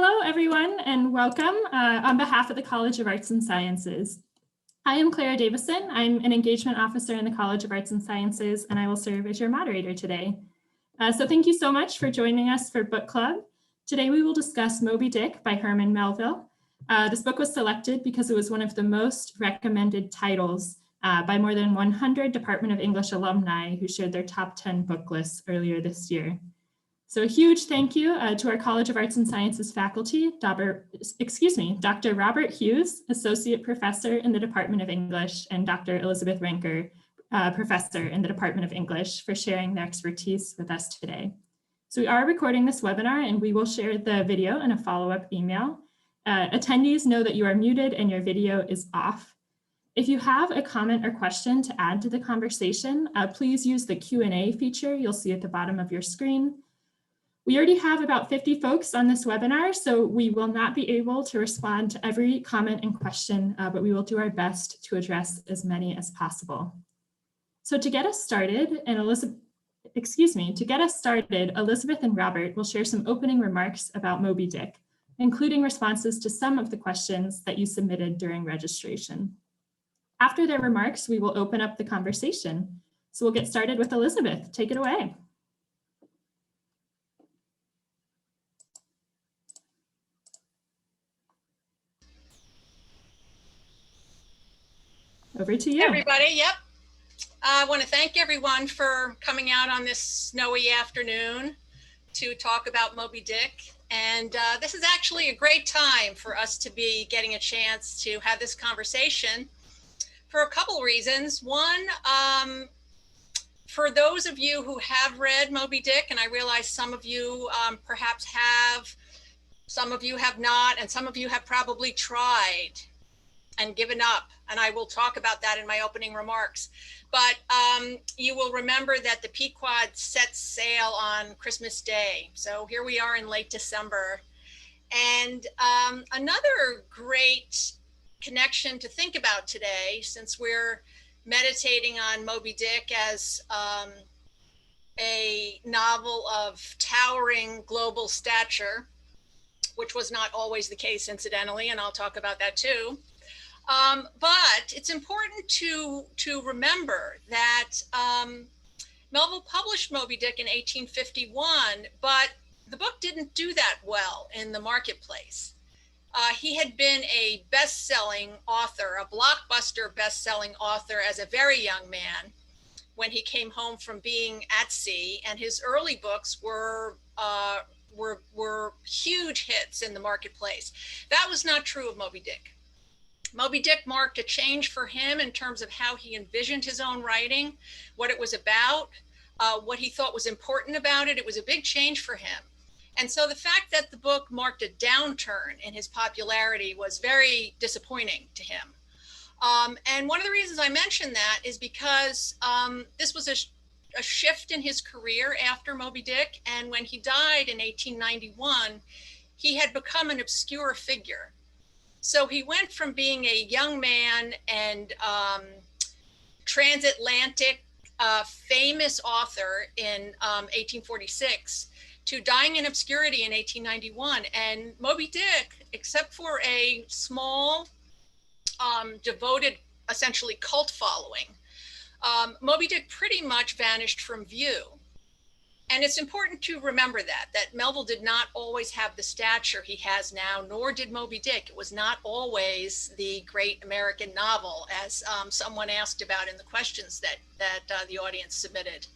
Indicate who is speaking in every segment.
Speaker 1: Hello, everyone, and welcome on behalf of the College of Arts and Sciences. I am Clara Davison. I'm an engagement officer in the College of Arts and Sciences, and I will serve as your moderator today. So thank you so much for joining us for book club. Today we will discuss Moby Dick by Herman Melville. This book was selected because it was one of the most recommended titles by more than 100 Department of English alumni who shared their top 10 book lists earlier this year. So a huge thank you to our College of Arts and Sciences faculty, Dr. Robert Hughes, Associate Professor in the Department of English, and Dr. Elizabeth Renker, Professor in the Department of English, for sharing their expertise with us today. So we are recording this webinar and we will share the video in a follow-up email. Attendees know that you are muted and your video is off. If you have a comment or question to add to the conversation, please use the Q&A feature you'll see at the bottom of your screen. We already have about 50 folks on this webinar, so we will not be able to respond to every comment and question, but we will do our best to address as many as possible. So to get us started, Elizabeth and Robert will share some opening remarks about Moby Dick, including responses to some of the questions that you submitted during registration. After their remarks, we will open up the conversation. So we'll get started with Elizabeth. Take it away. Over to you.
Speaker 2: Everybody, yep. I want to thank everyone for coming out on this snowy afternoon to talk about Moby Dick. And this is actually a great time for us to be getting a chance to have this conversation for a couple reasons. One, for those of you who have read Moby Dick, and I realize some of you perhaps have, some of you have not, and some of you have probably tried and given up. And I will talk about that in my opening remarks. But you will remember that the Pequod set sail on Christmas Day. So here we are in late December. And another great connection to think about today, since we're meditating on Moby Dick as a novel of towering global stature, which was not always the case, incidentally, and I'll talk about that too. But it's important to remember that Melville published Moby Dick in 1851, but the book didn't do that well in the marketplace. He had been a best-selling author, a blockbuster best-selling author as a very young man when he came home from being at sea, and his early books were huge hits in the marketplace. That was not true of Moby Dick. Moby Dick marked a change for him in terms of how he envisioned his own writing, what it was about, what he thought was important about it. It was a big change for him. And so the fact that the book marked a downturn in his popularity was very disappointing to him. And one of the reasons I mention that is because this was a shift in his career after Moby Dick. And when he died in 1891, he had become an obscure figure. So he went from being a young man and transatlantic famous author in 1846 to dying in obscurity in 1891. And Moby Dick, except for a small, devoted, essentially cult following, Moby Dick pretty much vanished from view. And it's important to remember that Melville did not always have the stature he has now, nor did Moby Dick. It was not always the great American novel, as someone asked about in the questions that the audience submitted.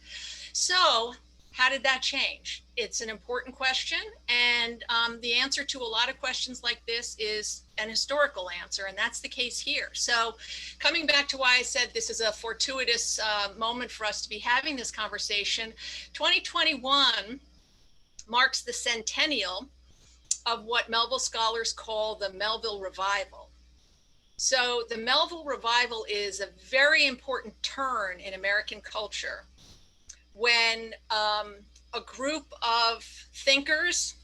Speaker 2: So how did that change? It's an important question. And the answer to a lot of questions like this is an historical answer, and that's the case here. So coming back to why I said this is a fortuitous moment for us to be having this conversation, 2021 marks the centennial of what Melville scholars call the Melville Revival. So the Melville Revival is a very important turn in American culture when a group of thinkers,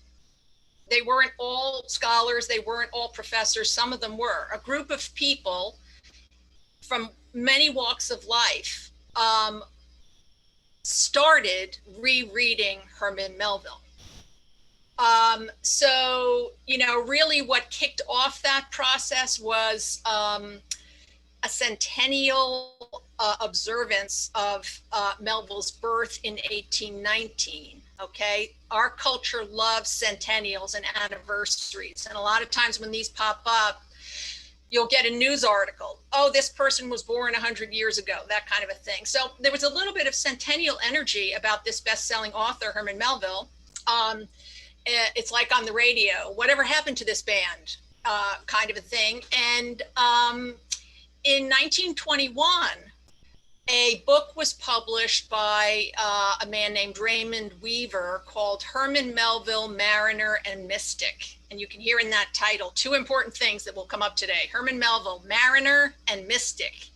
Speaker 2: they weren't all scholars, they weren't all professors, some of them were, a group of people from many walks of life started rereading Herman Melville. So, really what kicked off that process was a centennial observance of Melville's birth in 1819. Okay, our culture loves centennials and anniversaries, and a lot of times when these pop up, you'll get a news article. Oh, this person was born 100 years ago, that kind of a thing. So there was a little bit of centennial energy about this best-selling author, Herman Melville. It's like on the radio, whatever happened to this band, kind of a thing. And in 1921, a book was published by a man named Raymond Weaver called Herman Melville, Mariner and Mystic. And you can hear in that title two important things that will come up today: Herman Melville, Mariner and Mystic.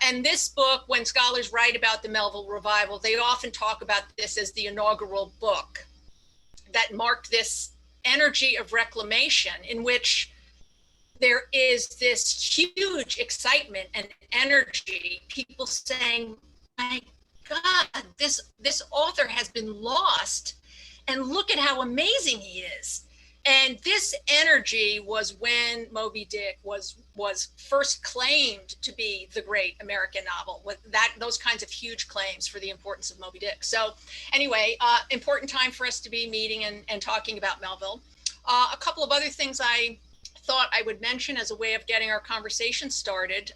Speaker 2: And this book, when scholars write about the Melville Revival, they often talk about this as the inaugural book that marked this energy of reclamation, in which there is this huge excitement and energy, people saying, my God, this author has been lost, and look at how amazing he is. And this energy was when Moby Dick was first claimed to be the great American novel, with those kinds of huge claims for the importance of Moby Dick. So anyway, important time for us to be meeting and talking about Melville. A couple of other things I thought I would mention as a way of getting our conversation started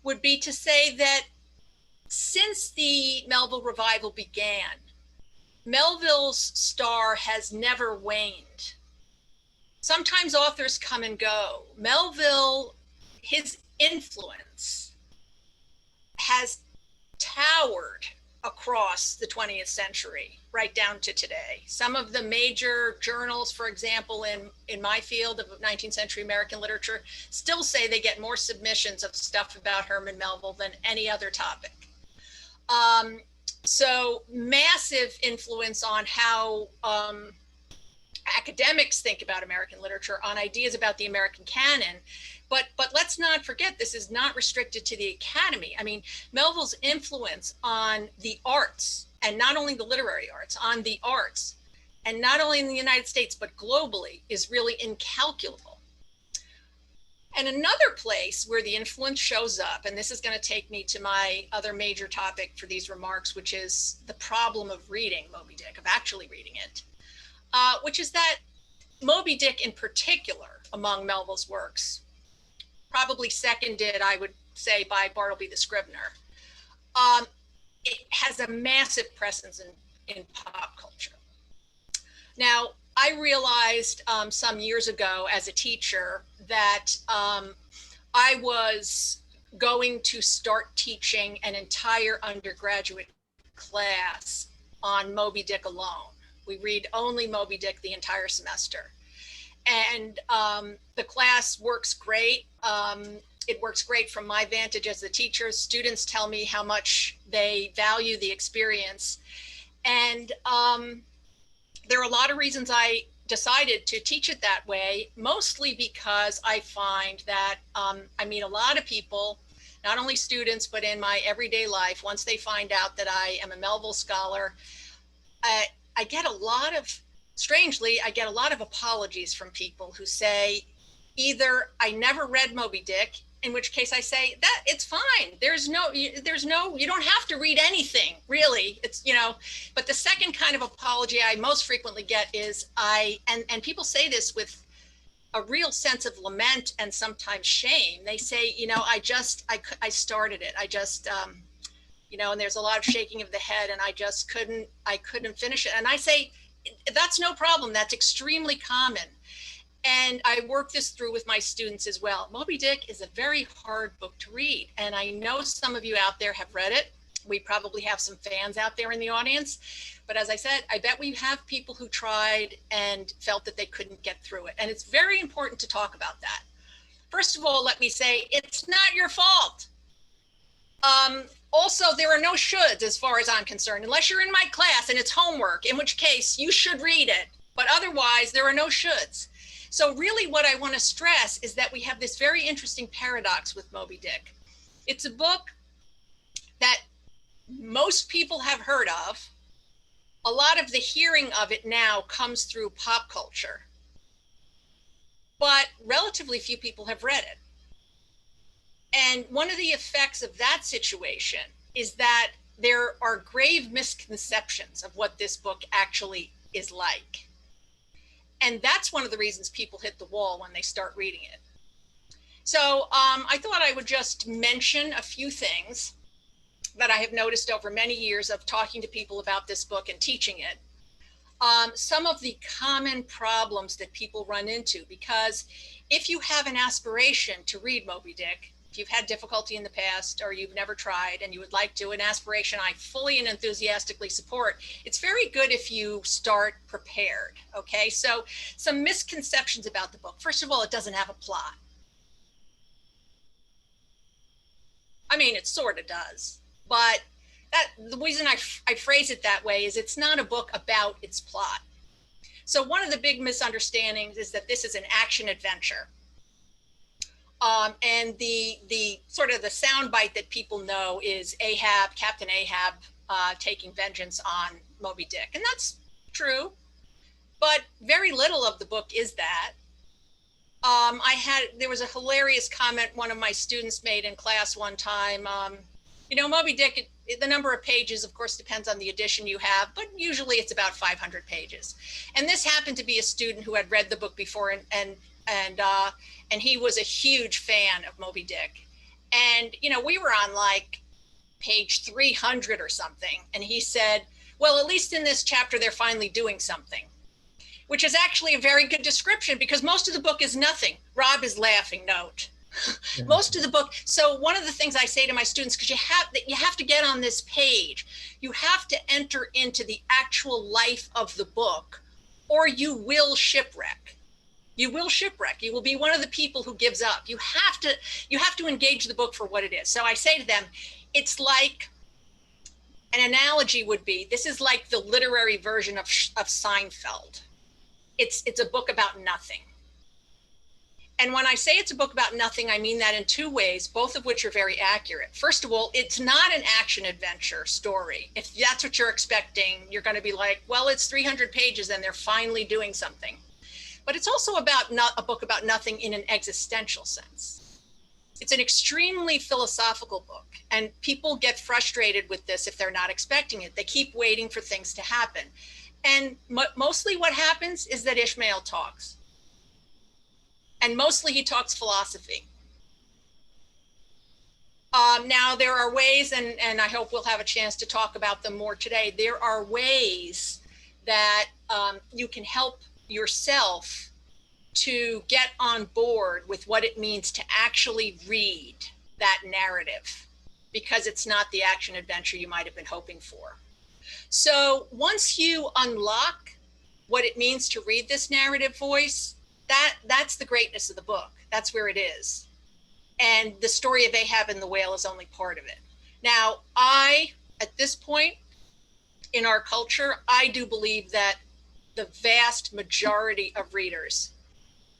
Speaker 2: would be to say that since the Melville Revival began, Melville's star has never waned. Sometimes authors come and go. Melville, his influence has towered across the 20th century, right down to today. Some of the major journals, for example, in my field of 19th century American literature, still say they get more submissions of stuff about Herman Melville than any other topic. So massive influence on how academics think about American literature, on ideas about the American canon. But let's not forget, this is not restricted to the academy. I mean, Melville's influence on the arts, and not only the literary arts, on the arts, and not only in the United States, but globally, is really incalculable. And another place where the influence shows up, and this is going to take me to my other major topic for these remarks, which is the problem of reading Moby Dick, of actually reading it, which is that Moby Dick in particular, among Melville's works, probably seconded, I would say, by Bartleby the Scrivener, it has a massive presence in pop culture. Now, I realized some years ago as a teacher that I was going to start teaching an entire undergraduate class on Moby Dick alone. We read only Moby Dick the entire semester. And the class works great. It works great from my vantage as a teacher. Students tell me how much they value the experience. And there are a lot of reasons I decided to teach it that way, mostly because I find that I meet a lot of people, not only students, but in my everyday life, once they find out that I am a Melville scholar, I get a lot of, strangely, I get a lot of apologies from people who say, either I never read Moby Dick, in which case I say that it's fine. There's no, you don't have to read anything, really. It's, but the second kind of apology I most frequently get is and people say this with a real sense of lament and sometimes shame. They say, I started it. I just, and there's a lot of shaking of the head, and I couldn't finish it. And I say, that's no problem. That's extremely common. And I work this through with my students as well. Moby Dick is a very hard book to read. And I know some of you out there have read it. We probably have some fans out there in the audience. But as I said, I bet we have people who tried and felt that they couldn't get through it. And it's very important to talk about that. First of all, let me say, it's not your fault. Also, there are no shoulds as far as I'm concerned, unless you're in my class and it's homework, in which case you should read it. But otherwise, there are no shoulds. So really what I want to stress is that we have this very interesting paradox with Moby Dick. It's a book that most people have heard of. A a lot of the hearing of it now comes through pop culture, but relatively few people have read it. And one of the effects of that situation is that there are grave misconceptions of what this book actually is like. And that's one of the reasons people hit the wall when they start reading it. So I thought I would just mention a few things that I have noticed over many years of talking to people about this book and teaching it. Some of the common problems that people run into, because if you have an aspiration to read Moby Dick, if you've had difficulty in the past or you've never tried and you would like to, an aspiration I fully and enthusiastically support, it's very good if you start prepared, okay? So some misconceptions about the book. First of all, it doesn't have a plot. I mean, it sort of does, but the reason I phrase it that way is it's not a book about its plot. So one of the big misunderstandings is that this is an action adventure. And the sort of the soundbite that people know is Captain Ahab taking vengeance on Moby Dick. And that's true, but very little of the book is that. There was a hilarious comment one of my students made in class one time. Moby Dick, the number of pages, of course, depends on the edition you have, but usually it's about 500 pages. And this happened to be a student who had read the book before, and he was a huge fan of Moby Dick. And, we were on like page 300 or something. And he said, well, at least in this chapter, they're finally doing something, which is actually a very good description because most of the book is nothing. Rob is laughing, note. Yeah. Most of the book. So one of the things I say to my students, because you have to get on this page, you have to enter into the actual life of the book, or you will shipwreck. You will shipwreck. You will be one of the people who gives up. You have to engage the book for what it is. So I say to them, it's like, an analogy would be, this is like the literary version of Seinfeld. It's a book about nothing. And when I say it's a book about nothing, I mean that in two ways, both of which are very accurate. First of all, it's not an action adventure story. If that's what you're expecting, you're going to be like, well, it's 300 pages and they're finally doing something. But it's also not a book about nothing in an existential sense. It's an extremely philosophical book, and people get frustrated with this if they're not expecting it. They keep waiting for things to happen. And mostly what happens is that Ishmael talks. And mostly he talks philosophy. Now there are ways, and I hope we'll have a chance to talk about them more today. There are ways that you can help yourself to get on board with what it means to actually read that narrative, because it's not the action adventure you might have been hoping for. So once you unlock what it means to read this narrative voice, that's the greatness of the book. That's where it is. And the story of Ahab and the whale is only part of it. Now, at this point in our culture, I do believe that the vast majority of readers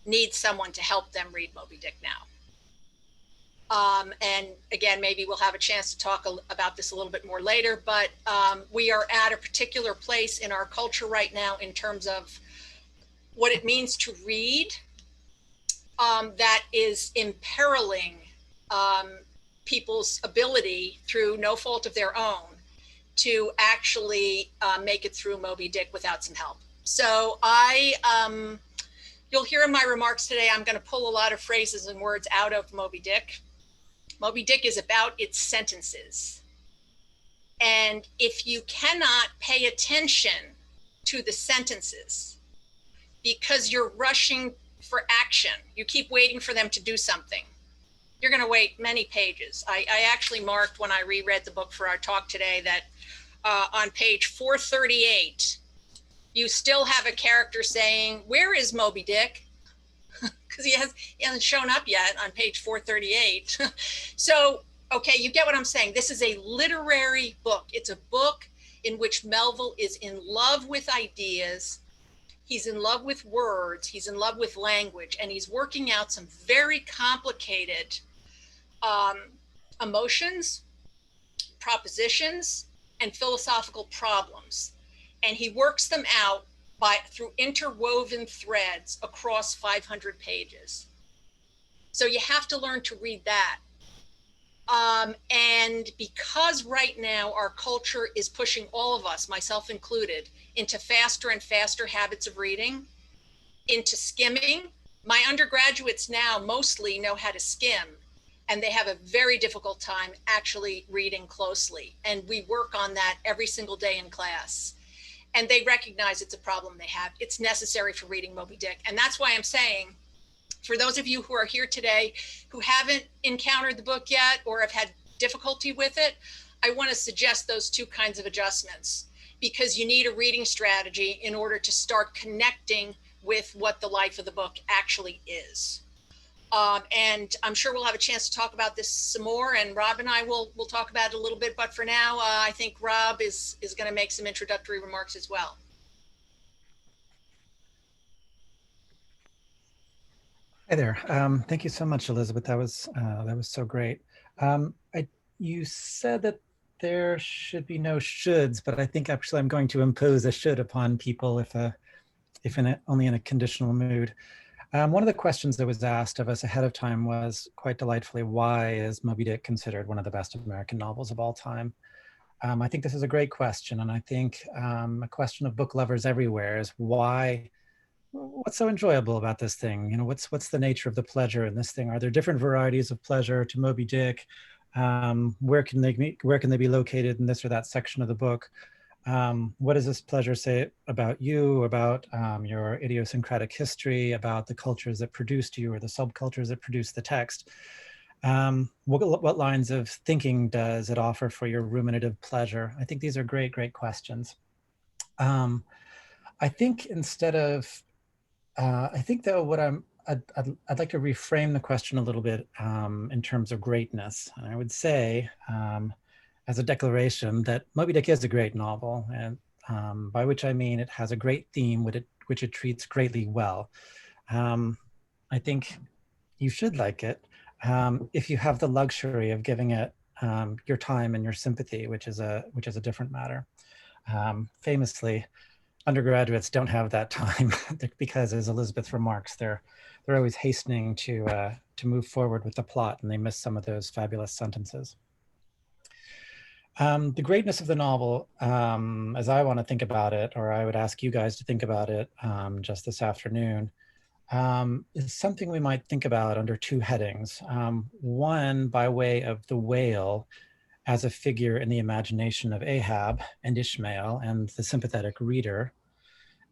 Speaker 2: need someone to help them read Moby Dick now. And again, maybe we'll have a chance to talk about this a little bit more later, but we are at a particular place in our culture right now in terms of what it means to read that is imperiling people's ability, through no fault of their own, to actually make it through Moby Dick without some help. So you'll hear in my remarks today, I'm going to pull a lot of phrases and words out of Moby Dick. Moby Dick is about its sentences. And if you cannot pay attention to the sentences because you're rushing for action, you keep waiting for them to do something, you're going to wait many pages. I actually marked when I reread the book for our talk today that on page 438, you still have a character saying, "Where is Moby Dick?" Because he hasn't shown up yet on page 438. So, okay, you get what I'm saying. This is a literary book. It's a book in which Melville is in love with ideas. He's in love with words. He's in love with language. And he's working out some very complicated emotions, propositions, and philosophical problems. and he works them out through interwoven threads across 500 pages. So you have to learn to read that. And because right now our culture is pushing all of us, myself included, into faster and faster habits of reading, into skimming. My undergraduates now mostly know how to skim, and they have a very difficult time actually reading closely. And we work on that every single day in class. And they recognize it's a problem they have. It's necessary for reading Moby Dick. And that's why I'm saying, for those of you who are here today who haven't encountered the book yet or have had difficulty with it, I want to suggest those two kinds of adjustments, because you need a reading strategy in order to start connecting with what the life of the book actually is. And I'm sure we'll have a chance to talk about this some more, and Rob and I will talk about it a little bit, but for now, I think Rob is going to make some introductory remarks as well.
Speaker 3: Hi there. Thank you so much, Elizabeth. That was so great. You said that there should be no shoulds, but I think actually I'm going to impose a should upon people if only in a conditional mood. One of the questions that was asked of us ahead of time was quite delightfully, why is Moby Dick considered one of the best American novels of all time? I think this is a great question, and I think a question of book lovers everywhere is why. What's so enjoyable about this thing? You know, what's the nature of the pleasure in this thing? Are there different varieties of pleasure to Moby Dick? Where can they be located in this or that section of the book? What does this pleasure say about you, about your idiosyncratic history, about the cultures that produced you or the subcultures that produced the text? What lines of thinking does it offer for your ruminative pleasure? I think these are great, great questions. I think instead of I think though I'd like to reframe the question a little bit in terms of greatness. And I would say as a declaration that Moby Dick is a great novel, and by which I mean it has a great theme which it treats greatly well. I think you should like it if you have the luxury of giving it your time and your sympathy, which is a different matter. Famously, undergraduates don't have that time because, as Elizabeth remarks, they're always hastening to move forward with the plot, and they miss some of those fabulous sentences. The greatness of the novel, as I want to think about it, or I would ask you guys to think about it just this afternoon, is something we might think about under two headings. One, by way of the whale as a figure in the imagination of Ahab and Ishmael and the sympathetic reader.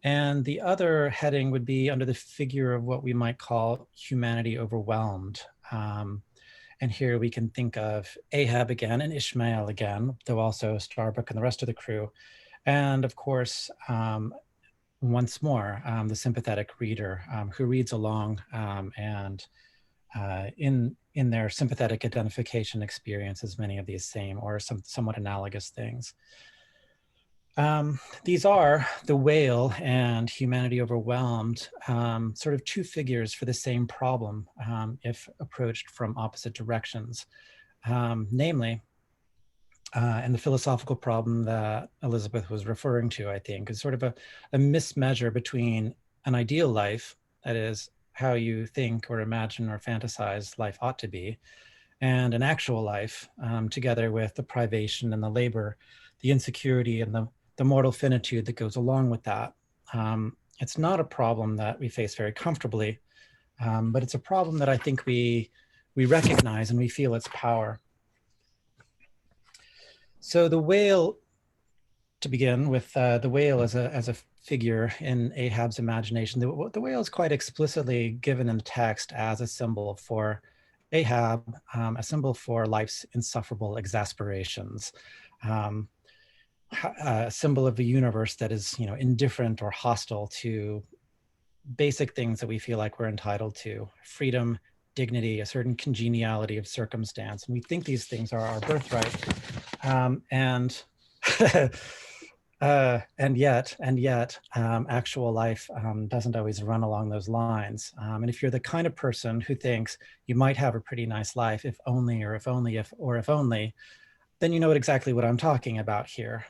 Speaker 3: And the other heading would be under the figure of what we might call humanity overwhelmed. And here we can think of Ahab again and Ishmael again, though also Starbuck and the rest of the crew. And of course, once more, the sympathetic reader who reads along and in their sympathetic identification experiences many of these same or somewhat analogous things. These are the whale and humanity overwhelmed, sort of two figures for the same problem if approached from opposite directions. Namely, and the philosophical problem that Elizabeth was referring to, I think, is sort of a mismeasure between an ideal life, that is, how you think or imagine or fantasize life ought to be, and an actual life, together with the privation and the labor, the insecurity and the mortal finitude that goes along with that. It's not a problem that we face very comfortably, but it's a problem that I think we recognize and we feel its power. So the whale, to begin with, the whale as a figure in Ahab's imagination, the whale is quite explicitly given in the text as a symbol for Ahab, a symbol for life's insufferable exasperations, a symbol of a universe that is, indifferent or hostile to basic things that we feel like we're entitled to: freedom, dignity, a certain congeniality of circumstance. And we think these things are our birthright. And yet, actual life doesn't always run along those lines. And if you're the kind of person who thinks you might have a pretty nice life, if only, then you know exactly what I'm talking about here.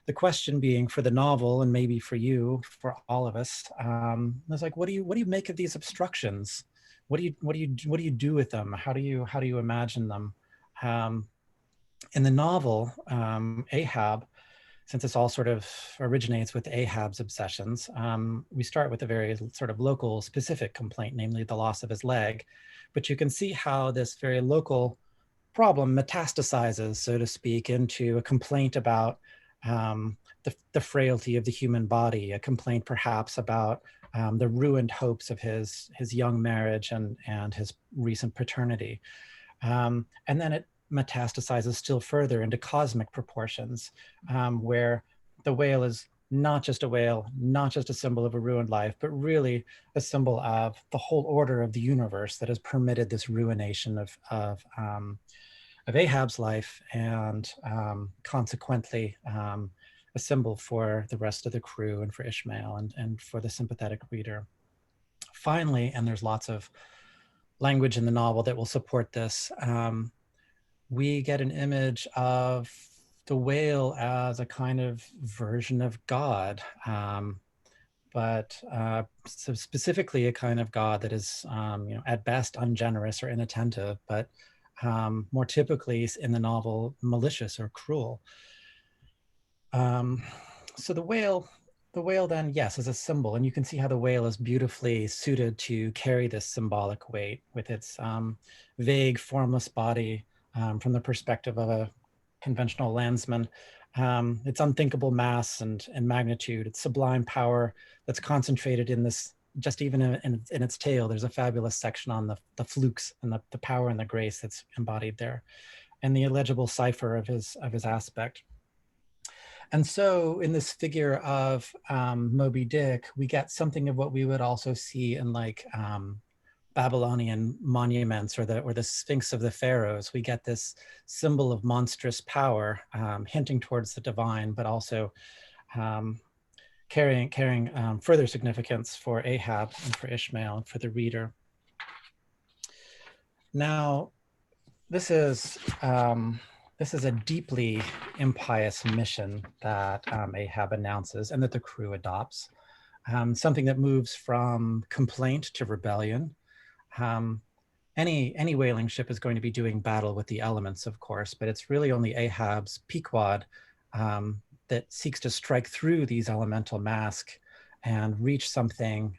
Speaker 3: the question being for the novel, and maybe for you, for all of us, I was like, what do you make of these obstructions? What do you do with them? How do you imagine them? In the novel, Ahab, since this all sort of originates with Ahab's obsessions, we start with a very sort of local, specific complaint, namely the loss of his leg. But you can see how this very local problem metastasizes, so to speak, into a complaint about the frailty of the human body, a complaint perhaps about the ruined hopes of his young marriage and his recent paternity. And then it metastasizes still further into cosmic proportions, where the whale is not just a whale, not just a symbol of a ruined life, but really a symbol of the whole order of the universe that has permitted this ruination of Ahab's life, and consequently a symbol for the rest of the crew and for Ishmael and for the sympathetic reader. Finally, and there's lots of language in the novel that will support this, we get an image of the whale as a kind of version of God, but so specifically a kind of God that is, at best ungenerous or inattentive, but more typically in the novel, malicious or cruel. So the whale then, yes, is a symbol, and you can see how the whale is beautifully suited to carry this symbolic weight with its vague, formless body from the perspective of a conventional landsman, its unthinkable mass and magnitude, its sublime power that's concentrated in this, just even in its tail. There's a fabulous section on the flukes and the power and the grace that's embodied there, and the illegible cipher of his aspect. And so in this figure of Moby Dick, we get something of what we would also see in like Babylonian monuments or the Sphinx of the Pharaohs. We get this symbol of monstrous power, hinting towards the divine, but also carrying further significance for Ahab and for Ishmael and for the reader. Now, this is a deeply impious mission that Ahab announces and that the crew adopts. Something that moves from complaint to rebellion. Any whaling ship is going to be doing battle with the elements, of course, but it's really only Ahab's Pequod that seeks to strike through these elemental masks and reach something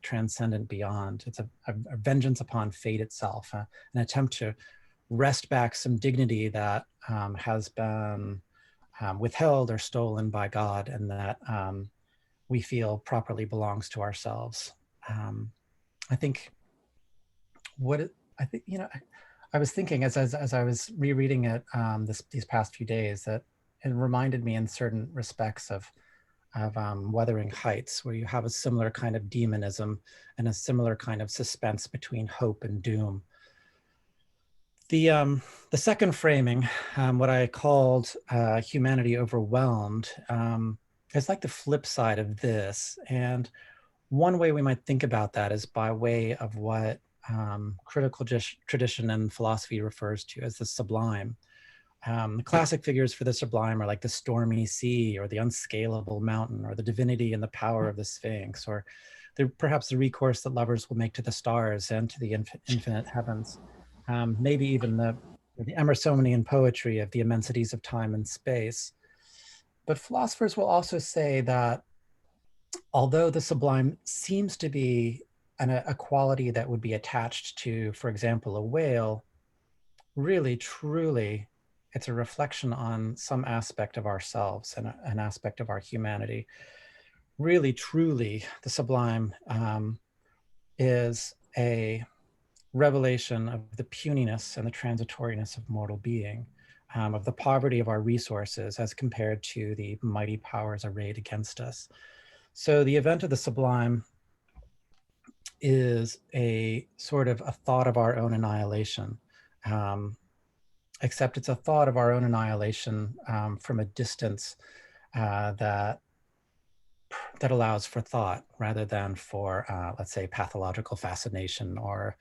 Speaker 3: transcendent beyond. It's a vengeance upon fate itself, an attempt to wrest back some dignity that has been withheld or stolen by God, and that we feel properly belongs to ourselves. I think I was thinking as I was rereading it these past few days, that it reminded me in certain respects of Wuthering Heights, where you have a similar kind of demonism and a similar kind of suspense between hope and doom. The second framing, what I called humanity overwhelmed, is like the flip side of this. And one way we might think about that is by way of what critical tradition and philosophy refers to as the sublime. The classic figures for the sublime are like the stormy sea, or the unscalable mountain, or the divinity and the power of the Sphinx, or perhaps the recourse that lovers will make to the stars and to the infinite heavens. Maybe even the Emersonian poetry of the immensities of time and space. But philosophers will also say that although the sublime seems to be a quality that would be attached to, for example, a whale, really, truly, it's a reflection on some aspect of ourselves and an aspect of our humanity. Really, truly, the sublime is a revelation of the puniness and the transitoriness of mortal being, of the poverty of our resources as compared to the mighty powers arrayed against us. So the event of the sublime is a sort of a thought of our own annihilation, except it's a thought of our own annihilation from a distance that allows for thought rather than for, let's say, pathological fascination or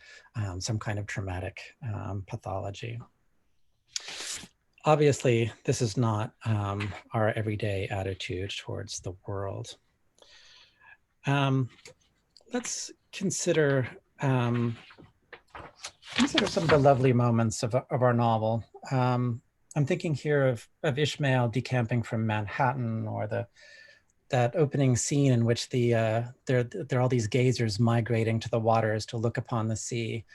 Speaker 3: some kind of traumatic pathology. obviously, this is not our everyday attitude towards the world. Let's consider some of the lovely moments of our novel. I'm thinking here of Ishmael decamping from Manhattan, or that opening scene in which there are all these gazers migrating to the waters to look upon the sea.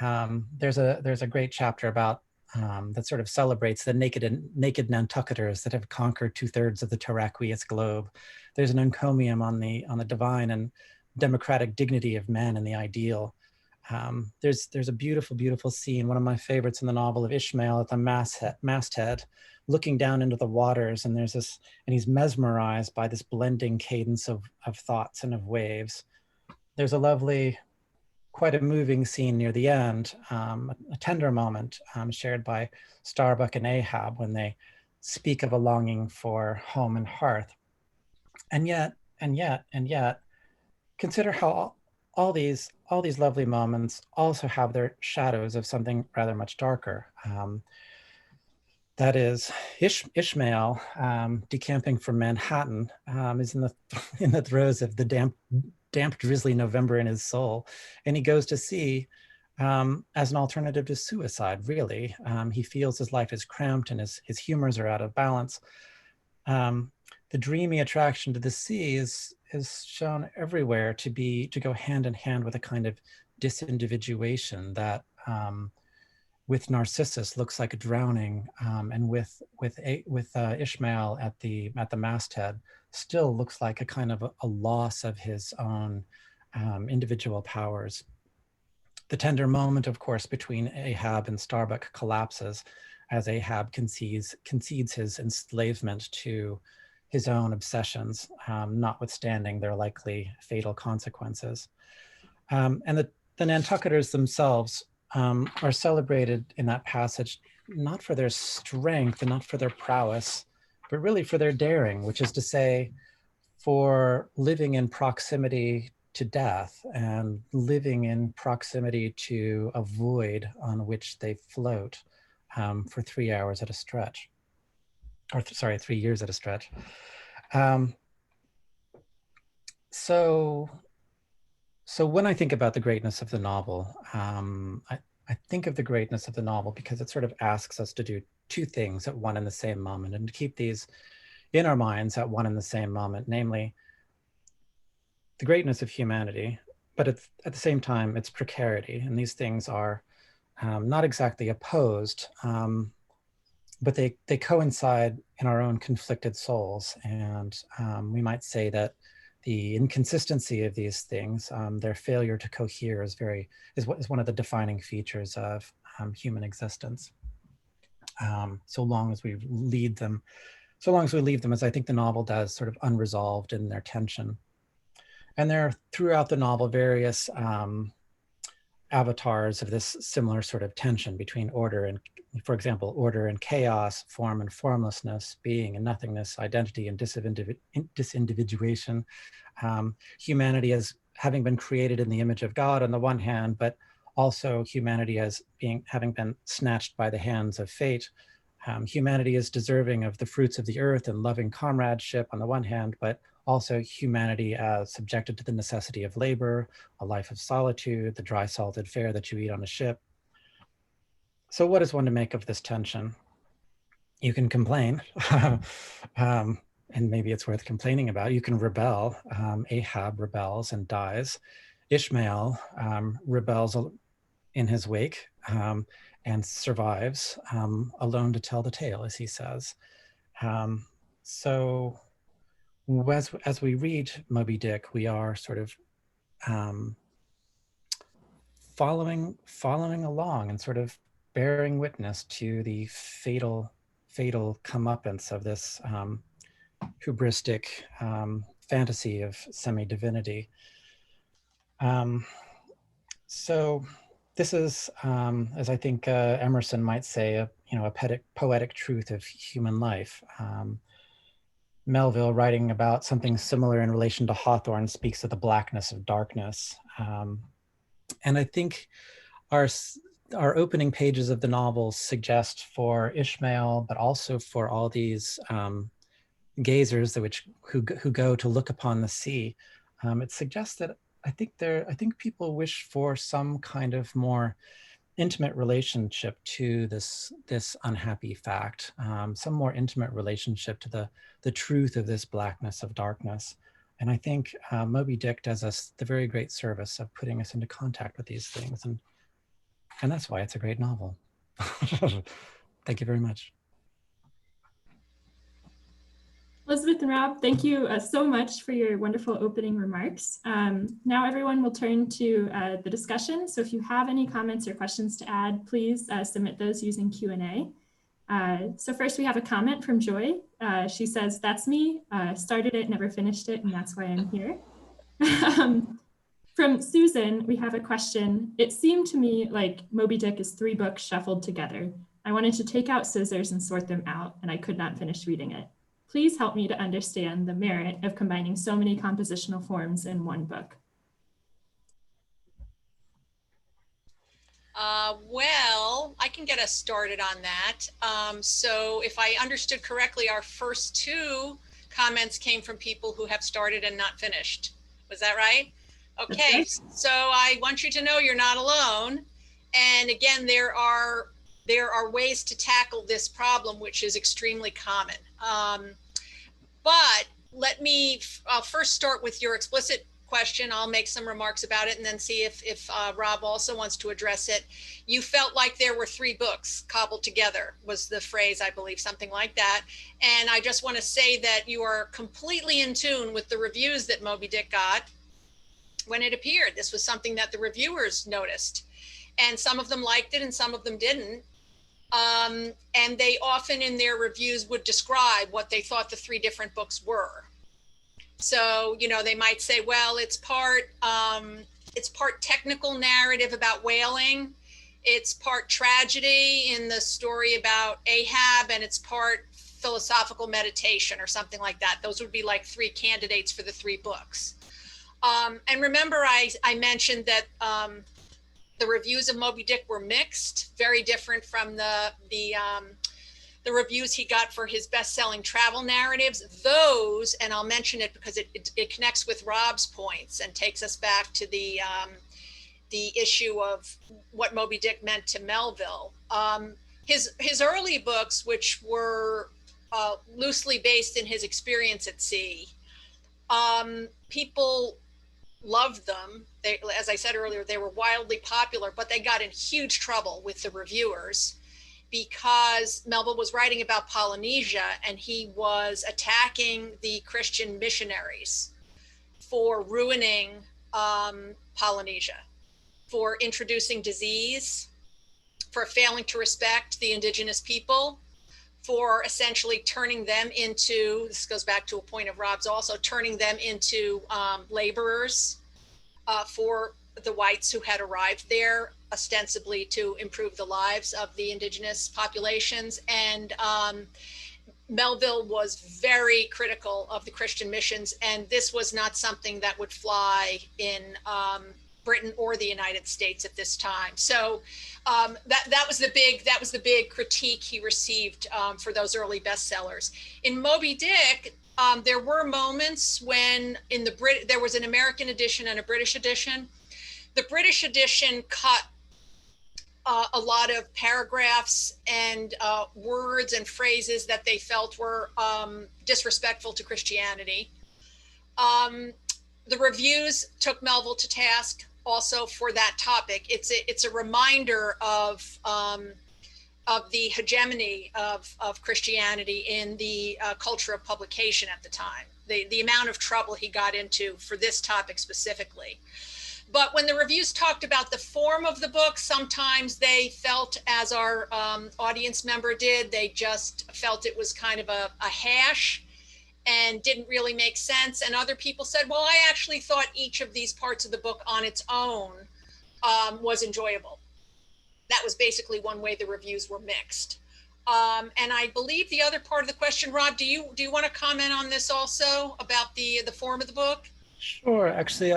Speaker 3: There's a great chapter about that sort of celebrates the naked Nantucketers that have conquered 2/3 of the terraqueous globe. There's an encomium on the divine and democratic dignity of man and the ideal. There's a beautiful, beautiful scene, one of my favorites in the novel, of Ishmael at the masthead, looking down into the waters, and he's mesmerized by this blending cadence of thoughts and of waves. There's a lovely, quite a moving scene near the end, a tender moment shared by Starbuck and Ahab when they speak of a longing for home and hearth. And yet, consider how all these lovely moments also have their shadows of something rather much darker. That is, Ishmael, decamping from Manhattan, is in the throes of the damp, drizzly November in his soul, and he goes to sea as an alternative to suicide. Really, he feels his life is cramped and his humors are out of balance. The dreamy attraction to the sea is shown everywhere to go hand in hand with a kind of disindividuation that, with Narcissus, looks like a drowning, and with Ishmael at the masthead still looks like a kind of a loss of his own individual powers. The tender moment, of course, between Ahab and Starbuck collapses as Ahab concedes his enslavement to his own obsessions, notwithstanding their likely fatal consequences. And the Nantucketers themselves are celebrated in that passage, not for their strength and not for their prowess, but really for their daring, which is to say, for living in proximity to death and living in proximity to a void on which they float for 3 hours at a stretch, or 3 years at a stretch. So when I think about the greatness of the novel, I think of the greatness of the novel because it sort of asks us to do two things at one and the same moment, and to keep these in our minds at one and the same moment, namely the greatness of humanity, but at the same time, its precarity. And these things are not exactly opposed, but they coincide in our own conflicted souls. And we might say that the inconsistency of these things, their failure to cohere, is one of the defining features of human existence. So long as we leave them, as I think the novel does, sort of unresolved in their tension. And there are throughout the novel various avatars of this similar sort of tension between order and, for example, order and chaos, form and formlessness, being and nothingness, identity and disindividuation. Humanity as having been created in the image of God on the one hand, but also humanity as having been snatched by the hands of fate. Humanity is deserving of the fruits of the earth and loving comradeship on the one hand, but also humanity as subjected to the necessity of labor, a life of solitude, the dry salted fare that you eat on a ship. So what is one to make of this tension? You can complain, and maybe it's worth complaining about. You can rebel. Ahab rebels and dies. Ishmael rebels in his wake and survives, alone to tell the tale, as he says. So as we read Moby Dick, we are sort of following along and sort of bearing witness to the fatal comeuppance of this hubristic fantasy of semi-divinity. So this is, as I think Emerson might say, a poetic truth of human life. Melville, writing about something similar in relation to Hawthorne, speaks of the blackness of darkness. And I think our opening pages of the novel suggest for Ishmael, but also for all these gazers who go to look upon the sea, it suggests that I think people wish for some kind of more intimate relationship to this unhappy fact, some more intimate relationship to the truth of this blackness of darkness. And I think Moby Dick does us the very great service of putting us into contact with these things, and that's why it's a great novel. Thank you very much.
Speaker 1: Elizabeth and Rob, thank you so much for your wonderful opening remarks. Now everyone will turn to the discussion. So if you have any comments or questions to add, please submit those using Q&A. So first we have a comment from Joy. She says, "That's me, started it, never finished it, and that's why I'm here." From Susan, we have a question. "It seemed to me like Moby Dick is 3 books shuffled together. I wanted to take out scissors and sort them out, and I could not finish reading it. Please help me to understand the merit of combining so many compositional forms in one book."
Speaker 2: Well, I can get us started on that. So if I understood correctly, our first 2 comments came from people who have started and not finished. Was that right? Okay,
Speaker 1: right.
Speaker 2: So I want you to know you're not alone. And again, there are ways to tackle this problem, which is extremely common. But I'll first start with your explicit question. I'll make some remarks about it and then see if Rob also wants to address it. You felt like there were 3 books cobbled together, was the phrase, I believe, something like that. And I just want to say that you are completely in tune with the reviews that Moby Dick got when it appeared. This was something that the reviewers noticed. And some of them liked it and some of them didn't. And they often in their reviews would describe what they thought the 3 different books were. So, they might say, well, it's part technical narrative about whaling. It's part tragedy in the story about Ahab, and it's part philosophical meditation or something like that. Those would be like 3 candidates for the 3 books. And remember, I mentioned that the reviews of Moby Dick were mixed, very different from the reviews he got for his best-selling travel narratives. Those, and I'll mention it because it connects with Rob's points and takes us back to the issue of what Moby Dick meant to Melville. His early books, which were loosely based in his experience at sea, people loved them. They, as I said earlier, they were wildly popular, but they got in huge trouble with the reviewers because Melville was writing about Polynesia and he was attacking the Christian missionaries for ruining Polynesia, for introducing disease, for failing to respect the indigenous people, for essentially turning them into, this goes back to a point of Rob's also, turning them into laborers for the whites who had arrived there, ostensibly to improve the lives of the indigenous populations. And Melville was very critical of the Christian missions, and this was not something that would fly in Britain or the United States at this time. So that was the big critique he received for those early bestsellers. In Moby Dick, there were moments when there was an American edition and a British edition. The British edition cut a lot of paragraphs and words and phrases that they felt were disrespectful to Christianity. The reviews took Melville to task also for that topic. It's a reminder of the hegemony of Christianity in the culture of publication at the time, the amount of trouble he got into for this topic specifically. But when the reviews talked about the form of the book, sometimes they felt, as our audience member did, they just felt it was kind of a hash and didn't really make sense. And other people said, well, I actually thought each of these parts of the book on its own was enjoyable. That was basically one way the reviews were mixed. And I believe the other part of the question, Rob, do you want to comment on this also about the form of the book?
Speaker 3: Sure. Actually,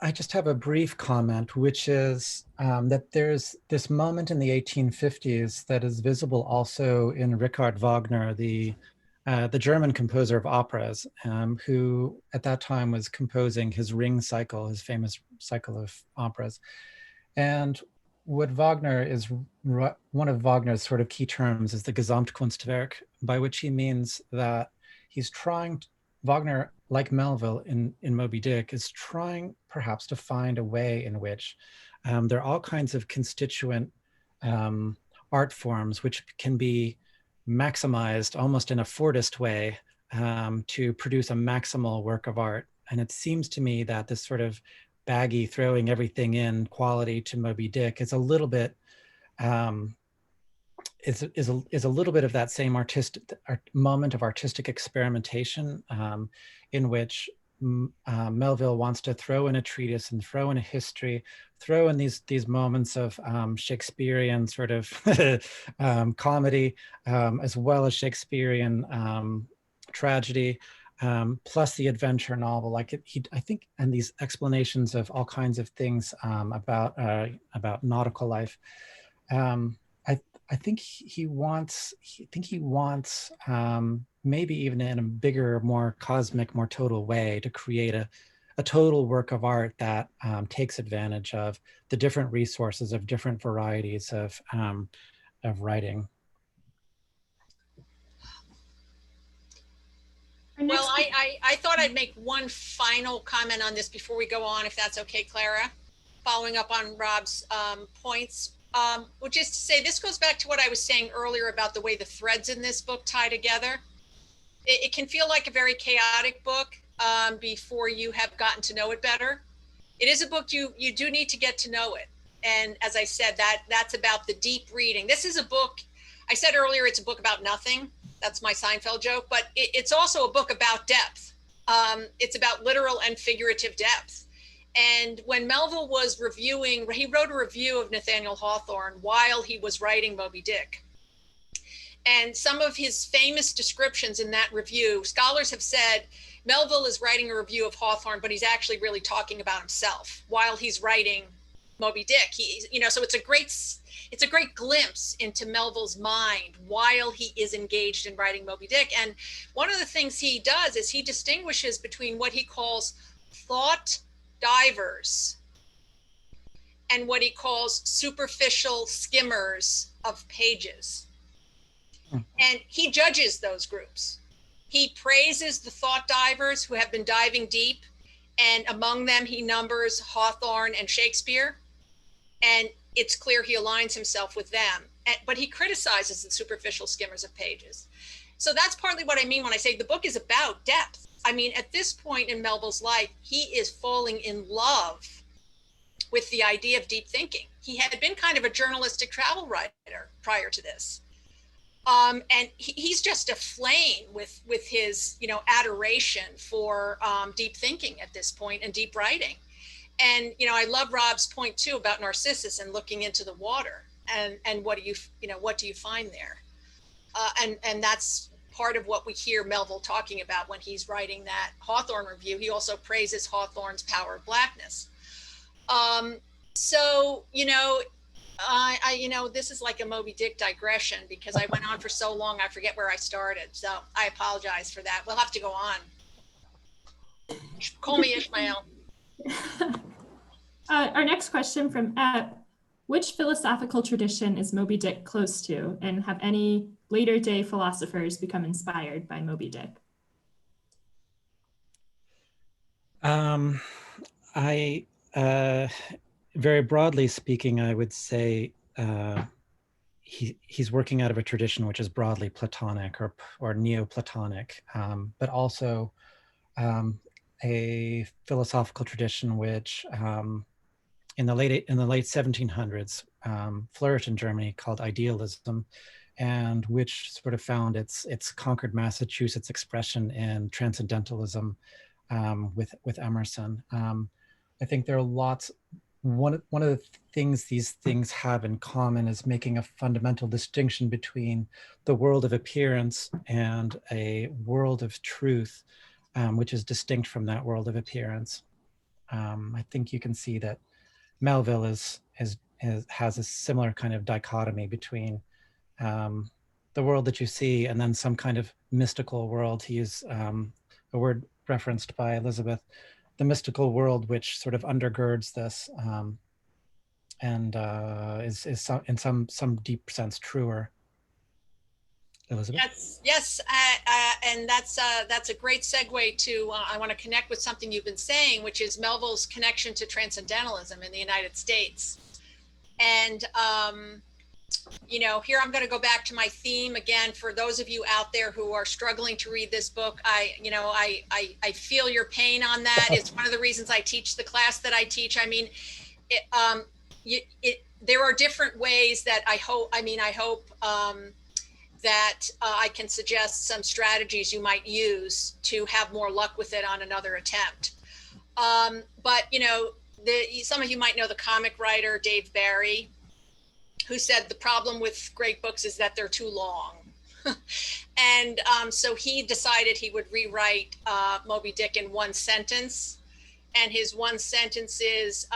Speaker 3: I just have a brief comment, which is that there's this moment in the 1850s that is visible also in Richard Wagner, the German composer of operas, who at that time was composing his Ring cycle, his famous cycle of operas. And what Wagner is, one of Wagner's sort of key terms is the Gesamtkunstwerk, by which he means that he's trying, Wagner, like Melville in Moby Dick, is trying perhaps to find a way in which there are all kinds of constituent art forms which can be maximized almost in a Fordist way to produce a maximal work of art. And it seems to me that this sort of baggy throwing everything in quality to Moby Dick is a little bit is a little bit of that same moment of artistic experimentation in which Melville wants to throw in a treatise and throw in a history, throw in these moments of Shakespearean sort of comedy, as well as Shakespearean tragedy, plus the adventure novel. Like I think, and these explanations of all kinds of things about nautical life. I think he wants maybe even in a bigger, more cosmic, more total way to create a total work of art that takes advantage of the different resources of different varieties of writing.
Speaker 2: Well, I thought I'd make one final comment on this before we go on, if that's okay, Clara, following up on Rob's points. Which is to say, this goes back to what I was saying earlier about the way the threads in this book tie together. It can feel like a very chaotic book before you have gotten to know it better. It is a book you do need to get to know it. And as I said, that's about the deep reading. This is a book, I said earlier, it's a book about nothing. That's my Seinfeld joke, but it's also a book about depth. It's about literal and figurative depth. And when Melville was reviewing, he wrote a review of Nathaniel Hawthorne while he was writing Moby Dick. And some of his famous descriptions in that review, scholars have said Melville is writing a review of Hawthorne, but he's actually really talking about himself while he's writing Moby Dick. So it's a great glimpse into Melville's mind while he is engaged in writing Moby Dick. And one of the things he does is he distinguishes between what he calls thought divers and what he calls superficial skimmers of pages. And he judges those groups. He praises the thought divers who have been diving deep, and among them he numbers Hawthorne and Shakespeare, and it's clear he aligns himself with them. But he criticizes the superficial skimmers of pages. So that's partly what I mean when I say the book is about depth. I mean, at this point in Melville's life, he is falling in love with the idea of deep thinking. He had been kind of a journalistic travel writer prior to this. And he's just aflame with his, adoration for deep thinking at this point and deep writing. And, I love Rob's point too about Narcissus and looking into the water and what do you find there? And that's part of what we hear Melville talking about when he's writing that Hawthorne review. He also praises Hawthorne's power of blackness. This is like a Moby Dick digression because I went on for so long, I forget where I started. So I apologize for that. We'll have to go on. Call me Ishmael.
Speaker 1: Our next question from Ep. Which philosophical tradition is Moby Dick close to, and have any later day philosophers become inspired by Moby Dick?
Speaker 3: Very broadly speaking, I would say he's working out of a tradition which is broadly Platonic or Neoplatonic, but also a philosophical tradition which in the late 1700s flourished in Germany, called idealism, and which sort of found its Concord, Massachusetts expression in Transcendentalism with Emerson. I think there are lots. One of the things these things have in common is making a fundamental distinction between the world of appearance and a world of truth, which is distinct from that world of appearance. I think you can see that Melville has a similar kind of dichotomy between the world that you see and then some kind of mystical world. He used a word referenced by Elizabeth, the mystical world, which sort of undergirds this and is in some deep sense truer. Elizabeth?
Speaker 2: Yes, and that's a great segue to, I want to connect with something you've been saying, which is Melville's connection to Transcendentalism in the United States. And, here I'm going to go back to my theme again. For those of you out there who are struggling to read this book, I feel your pain on that. It's one of the reasons I teach the class that I teach. I mean, there are different ways that I hope that I can suggest some strategies you might use to have more luck with it on another attempt. But some of you might know the comic writer Dave Barry, who said the problem with great books is that they're too long. And so he decided he would rewrite Moby Dick in one sentence. And his one sentence is,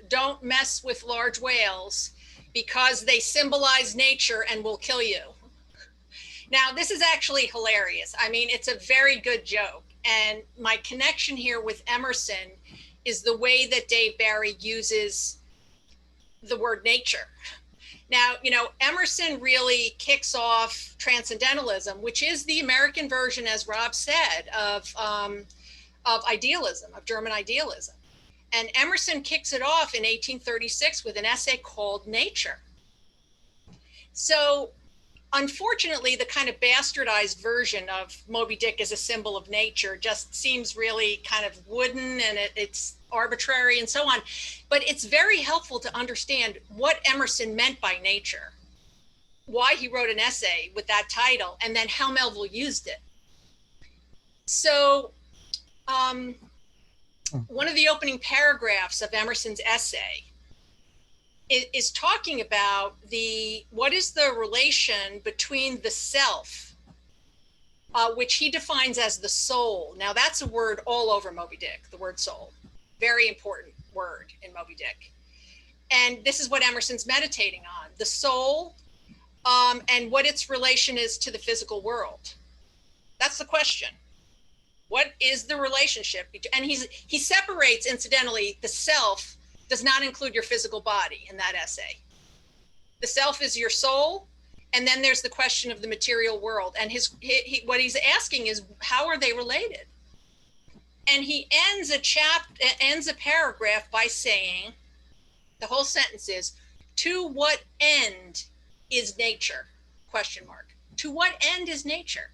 Speaker 2: don't mess with large whales because they symbolize nature and will kill you. Now, this is actually hilarious. I mean, it's a very good joke. And my connection here with Emerson is the way that Dave Barry uses the word nature. Now, Emerson really kicks off Transcendentalism, which is the American version, as Rob said, of idealism, of German idealism. And Emerson kicks it off in 1836 with an essay called Nature. So, unfortunately, the kind of bastardized version of Moby Dick as a symbol of nature just seems really kind of wooden, and it's arbitrary and so on. But it's very helpful to understand what Emerson meant by nature, why he wrote an essay with that title, and then how Melville used it. So one of the opening paragraphs of Emerson's essay is talking about what is the relation between the self, which he defines as the soul. Now, that's a word all over Moby Dick, the word soul. Very important word in Moby Dick. And this is what Emerson's meditating on, the soul and what its relation is to the physical world. That's the question. What is the relationship? And he separates, incidentally, the self does not include your physical body in that essay. The self is your soul, and then there's the question of the material world. And what he's asking is, how are they related? And he ends a paragraph by saying, the whole sentence is, to what end is nature? Question mark. To what end is nature?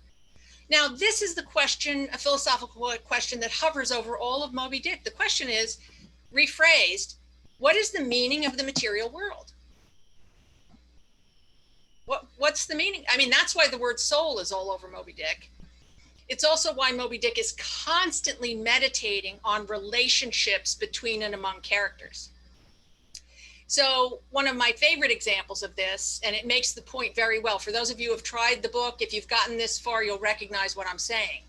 Speaker 2: Now, this is the question, a philosophical question that hovers over all of Moby Dick. The question is, rephrased, what is the meaning of the material world? What's the meaning? I mean, that's why the word soul is all over Moby Dick. It's also why Moby Dick is constantly meditating on relationships between and among characters. So one of my favorite examples of this, and it makes the point very well, for those of you who have tried the book, if you've gotten this far, you'll recognize what I'm saying.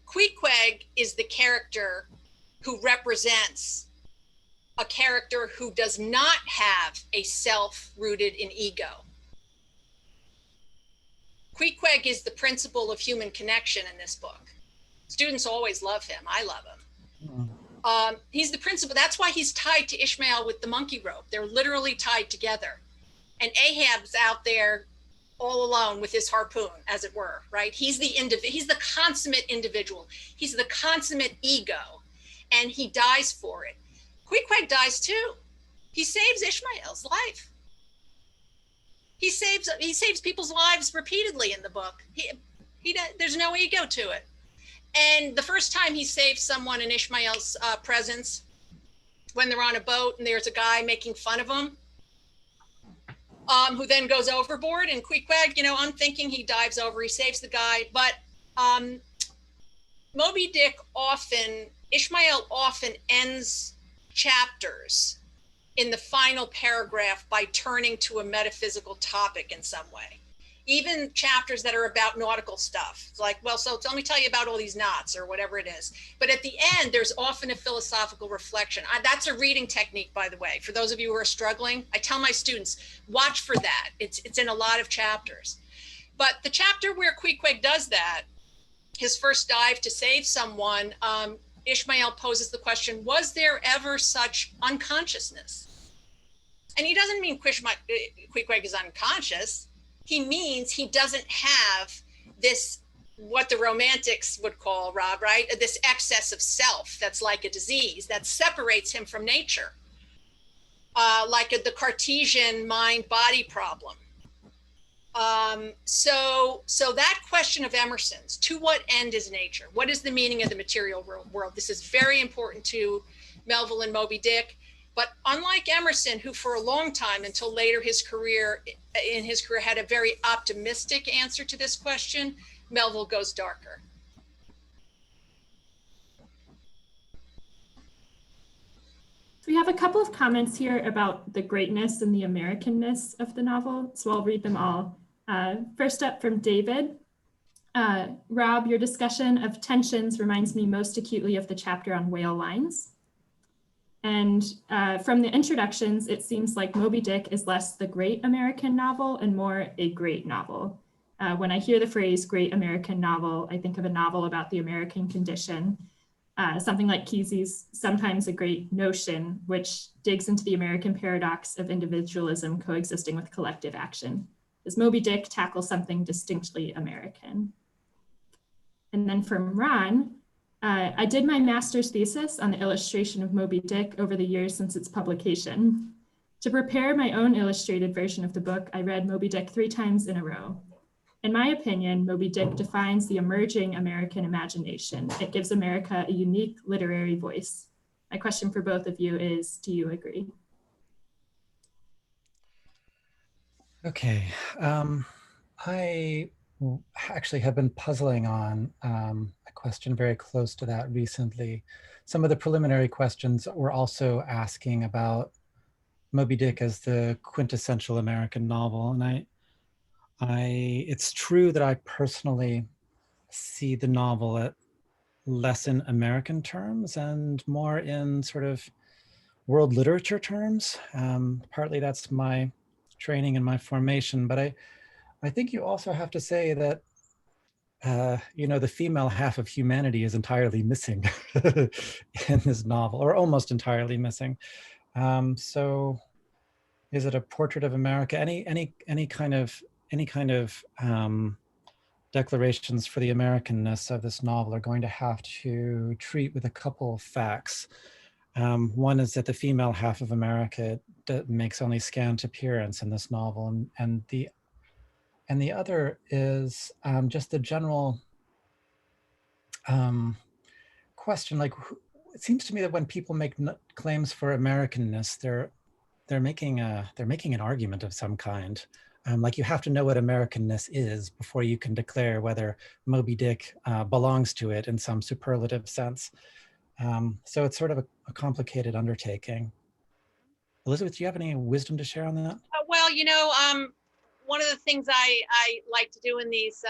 Speaker 2: Queequeg is the character who represents a character who does not have a self rooted in ego. Queequeg is the principle of human connection in this book. Students always love him. I love him. He's the principle. That's why he's tied to Ishmael with the monkey rope. They're literally tied together. And Ahab's out there all alone with his harpoon, as it were, right? He's the consummate individual. He's the consummate ego, and he dies for it. Queequeg dies too. He saves Ishmael's life. He saves people's lives repeatedly in the book. There's no ego to it. And the first time he saves someone in Ishmael's presence, when they're on a boat and there's a guy making fun of him, who then goes overboard, and Queequeg, I'm thinking he dives over, he saves the guy. But Moby Dick Ishmael often ends chapters in the final paragraph by turning to a metaphysical topic in some way. even chapters that are about nautical stuff. It's like, well, so let me tell you about all these knots or whatever it is. But at the end, there's often a philosophical reflection. That's a reading technique, by the way. For those of you who are struggling, I tell my students, watch for that. It's in a lot of chapters. But the chapter where Queequeg does that, his first dive to save someone, Ishmael poses the question, was there ever such unconsciousness? And he doesn't mean Queequeg is unconscious. He means he doesn't have this, what the romantics would call, Rob, right? This excess of self that's like a disease that separates him from nature, like the Cartesian mind-body problem. So that question of Emerson's, to what end is nature? What is the meaning of the material world? This is very important to Melville and Moby Dick. But unlike Emerson, who for a long time, until later in his career, had a very optimistic answer to this question, Melville goes darker.
Speaker 1: We have a couple of comments here about the greatness and the Americanness of the novel, so I'll read them all. First up from David. Rob, your discussion of tensions reminds me most acutely of the chapter on whale lines. And from the introductions, it seems like Moby Dick is less the great American novel and more a great novel. When I hear the phrase great American novel, I think of a novel about the American condition, something like Kesey's Sometimes a Great Notion, which digs into the American paradox of individualism coexisting with collective action. Does Moby Dick tackle something distinctly American? And then from Ron, I did my master's thesis on the illustration of Moby Dick over the years since its publication. To prepare my own illustrated version of the book, I read Moby Dick 3 times in a row. In my opinion, Moby Dick defines the emerging American imagination. It gives America a unique literary voice. My question for both of you is, do you agree?
Speaker 3: Okay, I actually have been puzzling on a question very close to that recently. Some of the preliminary questions were also asking about Moby Dick as the quintessential American novel. And it's true that I personally see the novel at less in American terms and more in sort of world literature terms. Partly that's my training and my formation, but I think you also have to say that the female half of humanity is entirely missing in this novel, or almost entirely missing. So, is it a portrait of America? Any kind of declarations for the Americanness of this novel are going to have to treat with a couple of facts. One is that the female half of America makes only scant appearance in this novel, and the other is just the general question. Like, it seems to me that when people make claims for Americanness, they're making an argument of some kind. Like, you have to know what Americanness is before you can declare whether Moby Dick belongs to it in some superlative sense. So it's sort of a complicated undertaking. Elizabeth, do you have any wisdom to share on that?
Speaker 2: Well, one of the things I like to do in these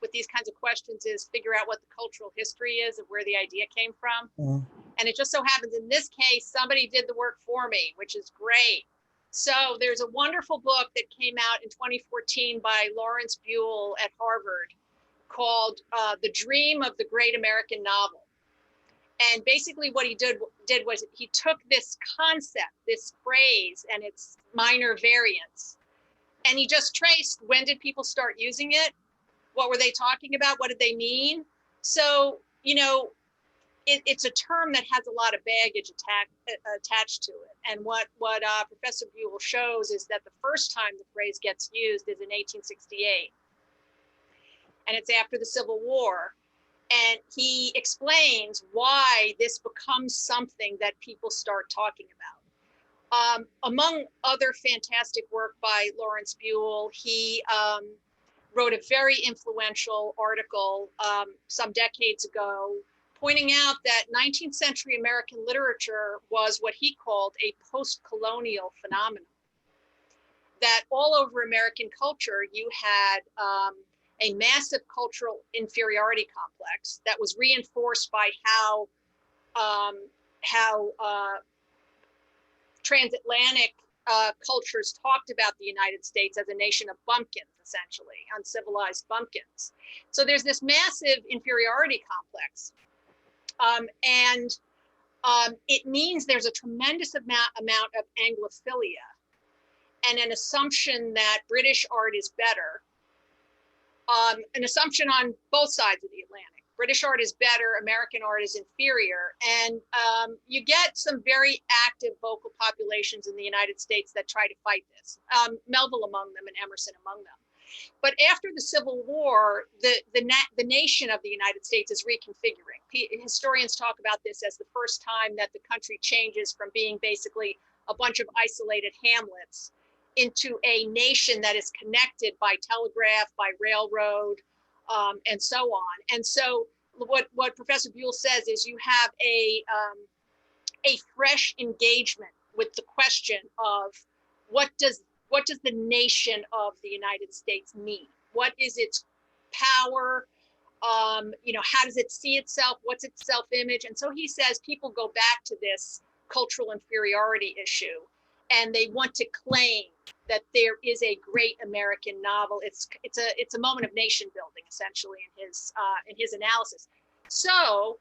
Speaker 2: with these kinds of questions is figure out what the cultural history is of where the idea came from. Mm. And it just so happens in this case, somebody did the work for me, which is great. So there's a wonderful book that came out in 2014 by Lawrence Buell at Harvard called The Dream of the Great American Novel. And basically what he did was he took this concept, this phrase and its minor variants, and he just traced, when did people start using it? What were they talking about? What did they mean? So, it's a term that has a lot of baggage attached to it. And what Professor Buell shows is that the first time the phrase gets used is in 1868. And it's after the Civil War. And he explains why this becomes something that people start talking about. Among other fantastic work by Lawrence Buell, he wrote a very influential article some decades ago, pointing out that 19th century American literature was what he called a post-colonial phenomenon. that all over American culture, you had a massive cultural inferiority complex that was reinforced by how transatlantic cultures talked about the United States as a nation of bumpkins, essentially, uncivilized bumpkins. So there's this massive inferiority complex. It means there's a tremendous amount of Anglophilia and an assumption that British art is better, an assumption on both sides of the Atlantic. British art is better, American art is inferior. And you get some very active vocal populations in the United States that try to fight this, Melville among them and Emerson among them. But after the Civil War, the nation of the United States is reconfiguring. Historians talk about this as the first time that the country changes from being basically a bunch of isolated hamlets into a nation that is connected by telegraph, by railroad, and so on. And so what Professor Buell says is you have a fresh engagement with the question of what does the nation of the United States mean? What is its power? How does it see itself? What's its self-image? And so he says people go back to this cultural inferiority issue, and they want to claim that there is a great American novel. It's a moment of nation building, essentially, in his analysis. So,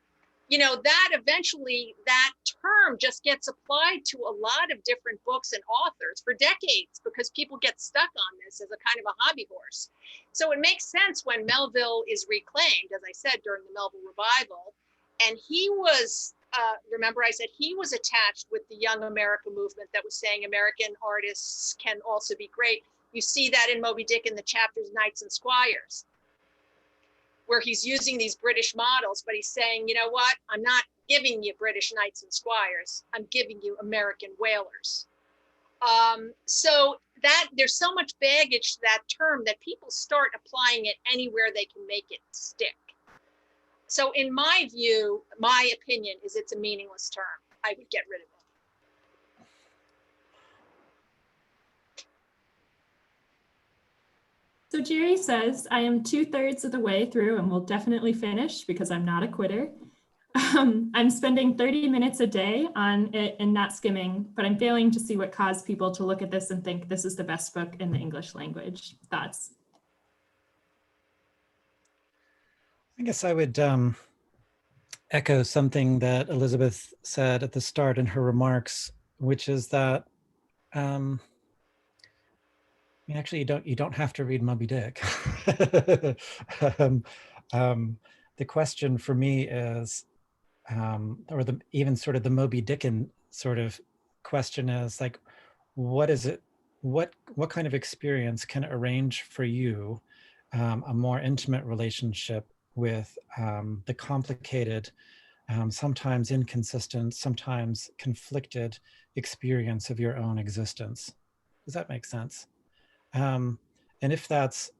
Speaker 2: that eventually, that term just gets applied to a lot of different books and authors for decades, because people get stuck on this as a kind of a hobby horse. So it makes sense when Melville is reclaimed, as I said, during the Melville Revival, and he was, remember I said he was attached with the Young America movement that was saying American artists can also be great. You see that in Moby Dick in the chapters Knights and Squires, where he's using these British models, but he's saying, you know what, I'm not giving you British knights and squires, I'm giving you American whalers. So that there's so much baggage to that term that people start applying it anywhere they can make it stick. So in my view, my opinion is it's a meaningless term. I would get rid of it.
Speaker 1: So Jerry says, I am 2/3 of the way through and will definitely finish because I'm not a quitter. I'm spending 30 minutes a day on it and not skimming, but I'm failing to see what caused people to look at this and think this is the best book in the English language. Thoughts?
Speaker 3: I guess I would echo something that Elizabeth said at the start in her remarks, which is that actually you don't have to read Moby Dick. The question for me is, or even sort of the Moby Dickin sort of question is like, what is it? What kind of experience can arrange for you a more intimate relationship with the complicated, sometimes inconsistent, sometimes conflicted experience of your own existence? Does that make sense? And if that's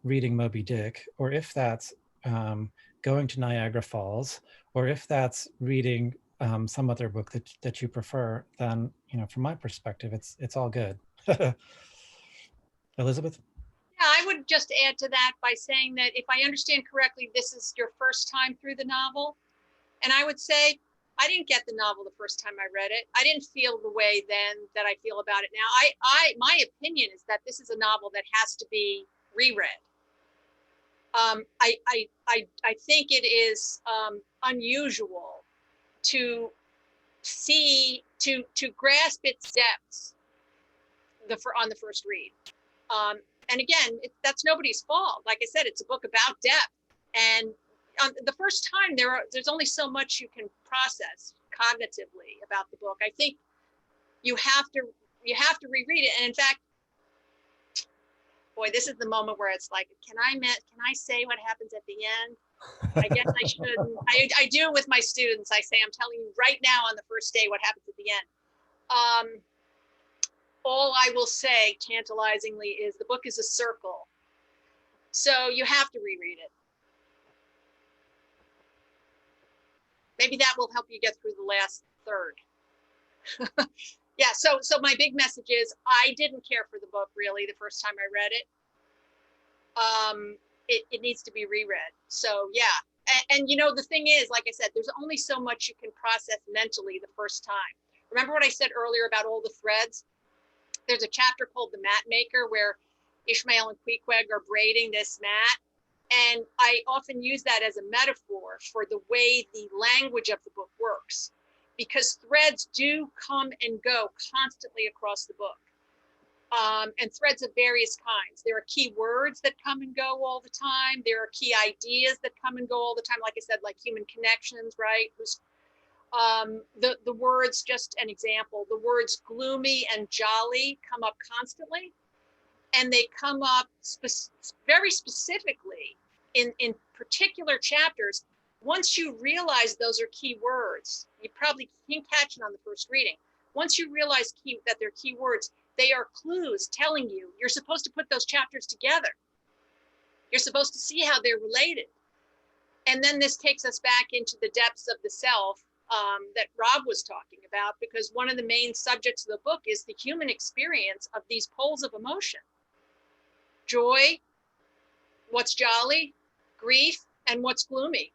Speaker 3: reading Moby Dick, or if that's going to Niagara Falls, or if that's reading some other book that you prefer, then from my perspective, it's all good. Elizabeth?
Speaker 2: Yeah, I would just add to that by saying that if I understand correctly, this is your first time through the novel. And I would say, I didn't get the novel the first time I read it. I didn't feel the way then that I feel about it now. My opinion is that this is a novel that has to be reread. I think it is unusual to grasp its depths on the first read. And again, that's nobody's fault. Like I said, it's a book about depth. And the first time, there's only so much you can process cognitively about the book. I think you have to reread it. And in fact, boy, this is the moment where it's like, can I say what happens at the end? I guess I shouldn't. I do with my students. I say, I'm telling you right now on the first day what happens at the end. All I will say tantalizingly is the book is a circle. So you have to reread it. Maybe that will help you get through the last third. Yeah, so my big message is I didn't care for the book really the first time I read it. It needs to be reread. So yeah, and you know, the thing is, like I said, there's only so much you can process mentally the first time. Remember what I said earlier about all the threads? There's a chapter called The Mat Maker where Ishmael and Queequeg are braiding this mat. And I often use that as a metaphor for the way the language of the book works, because threads do come and go constantly across the book. And threads of various kinds. There are key words that come and go all the time. There are key ideas that come and go all the time. Like I said, like human connections, right? The words, just an example, the words gloomy and jolly come up constantly. And they come up very specifically in particular chapters. Once you realize those are key words, you probably can't catch it on the first reading. Once you realize that they're key words, they are clues telling you you're supposed to put those chapters together. You're supposed to see how they're related. And then this takes us back into the depths of the self that Rob was talking about, because one of the main subjects of the book is the human experience of these poles of emotion. Joy, what's jolly, grief, and what's gloomy.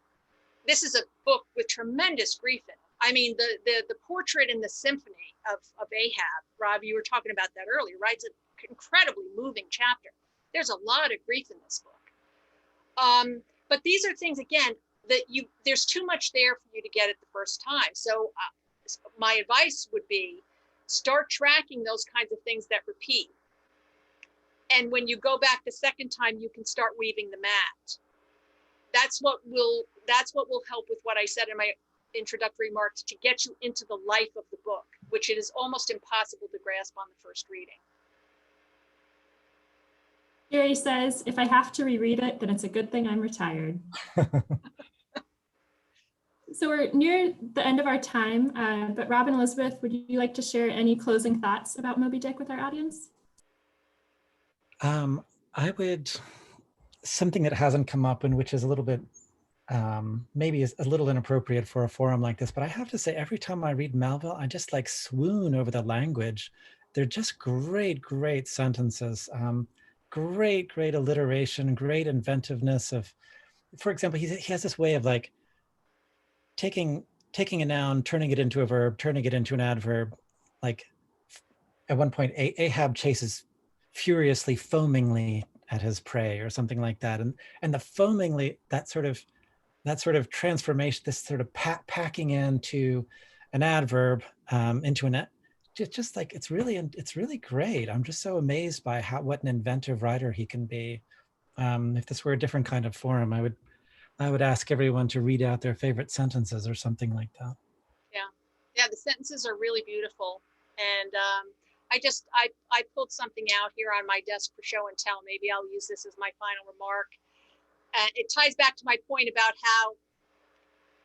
Speaker 2: This is a book with tremendous grief in it. I mean, the portrait in the symphony of Ahab, Rob, you were talking about that earlier, right? It's an incredibly moving chapter. There's a lot of grief in this book. But these are things, again, that there's too much there for you to get it the first time. So my advice would be start tracking those kinds of things that repeat. And when you go back the second time, you can start weaving the mat. That's what will help with what I said in my introductory remarks, to get you into the life of the book, which it is almost impossible to grasp on the first reading.
Speaker 1: Gary says, if I have to reread it, then it's a good thing I'm retired. So we're near the end of our time, but Rob and Elizabeth, would you like to share any closing thoughts about Moby Dick with our audience?
Speaker 3: I would, something that hasn't come up and which is a little bit, maybe is a little inappropriate for a forum like this, but I have to say, every time I read Melville, I just like swoon over the language. They're just great, great sentences. Great alliteration, great inventiveness of, for example, he has this way of like taking a noun, turning it into a verb, turning it into an adverb. Like at one point, Ahab chases furiously, foamingly at his prey or something like that. And the foamingly, that sort of transformation, this sort of packing into an adverb, into an, just like, it's really great. I'm just so amazed by what an inventive writer he can be. If this were a different kind of forum, I would ask everyone to read out their favorite sentences or something like that.
Speaker 2: Yeah, the sentences are really beautiful. And I pulled something out here on my desk for show and tell. Maybe I'll use this as my final remark. It ties back to my point about how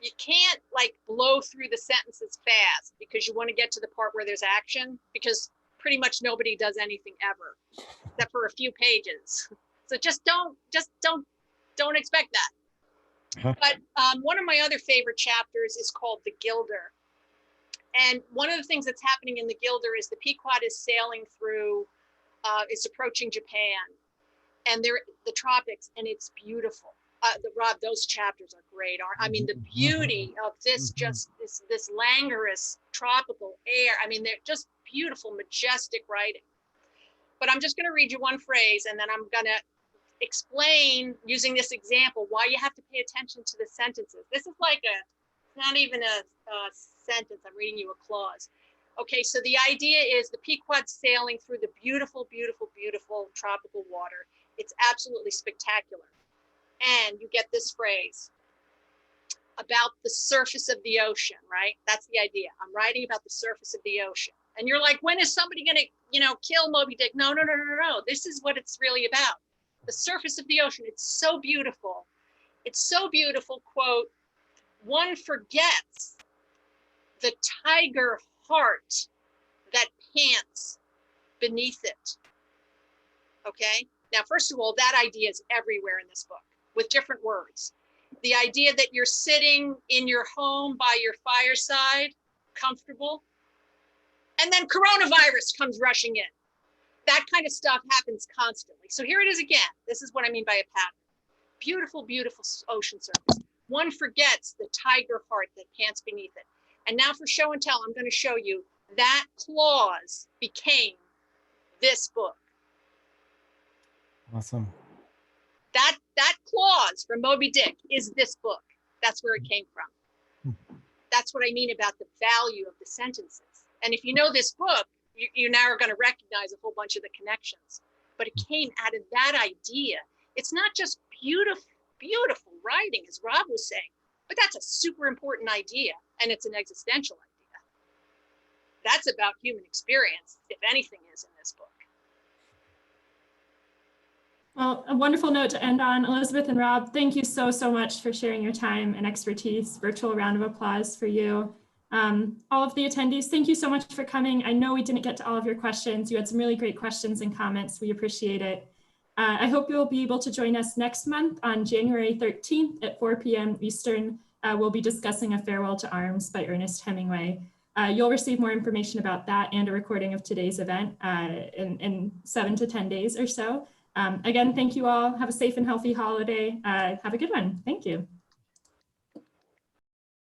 Speaker 2: you can't like blow through the sentences fast because you want to get to the part where there's action, because pretty much nobody does anything ever, except for a few pages. So just don't expect that. Huh. But one of my other favorite chapters is called The Gilder. And one of the things that's happening in the Gilder is the Pequod is sailing through, it's approaching Japan, and they're the tropics, and it's beautiful. Rob, those chapters are great. I mean, the beauty of this, just this languorous tropical air. I mean, they're just beautiful, majestic writing. But I'm just going to read you one phrase, and then I'm going to explain, using this example, why you have to pay attention to the sentences. This is like not even a sentence. I'm reading you a clause. Okay, so the idea is the Pequod's sailing through the beautiful, beautiful, beautiful tropical water. It's absolutely spectacular. And you get this phrase about the surface of the ocean, right? That's the idea. I'm writing about the surface of the ocean. And you're like, when is somebody going to, kill Moby Dick? No. This is what it's really about. The surface of the ocean. It's so beautiful. It's so beautiful, quote, one forgets the tiger heart that pants beneath it. Okay? Now, first of all, that idea is everywhere in this book with different words. The idea that you're sitting in your home by your fireside, comfortable, And then coronavirus comes rushing in. That kind of stuff happens constantly. So here it is again. This is what I mean by a pattern. Beautiful, beautiful ocean surface. One forgets the tiger heart that pants beneath it. And now for show and tell, I'm going to show you that clause became this book.
Speaker 3: Awesome.
Speaker 2: That clause from Moby Dick is this book. That's where it came from. That's what I mean about the value of the sentences. And if you know this book, you now are going to recognize a whole bunch of the connections. But it came out of that idea. It's not just beautiful, beautiful writing, as Rob was saying, but that's a super important idea, and it's an existential idea. That's about human experience, if anything is in this book.
Speaker 1: Well, a wonderful note to end on. Elizabeth and Rob, thank you so, so much for sharing your time and expertise. Virtual round of applause for you. All of the attendees, thank you so much for coming. I know we didn't get to all of your questions. You had some really great questions and comments. We appreciate it. I hope you'll be able to join us next month on January 13th at 4 p.m. Eastern. We'll be discussing A Farewell to Arms by Ernest Hemingway. You'll receive more information about that and a recording of today's event in 7 to 10 days or so. Again, thank you all. Have a safe and healthy holiday. Have a good one. Thank you.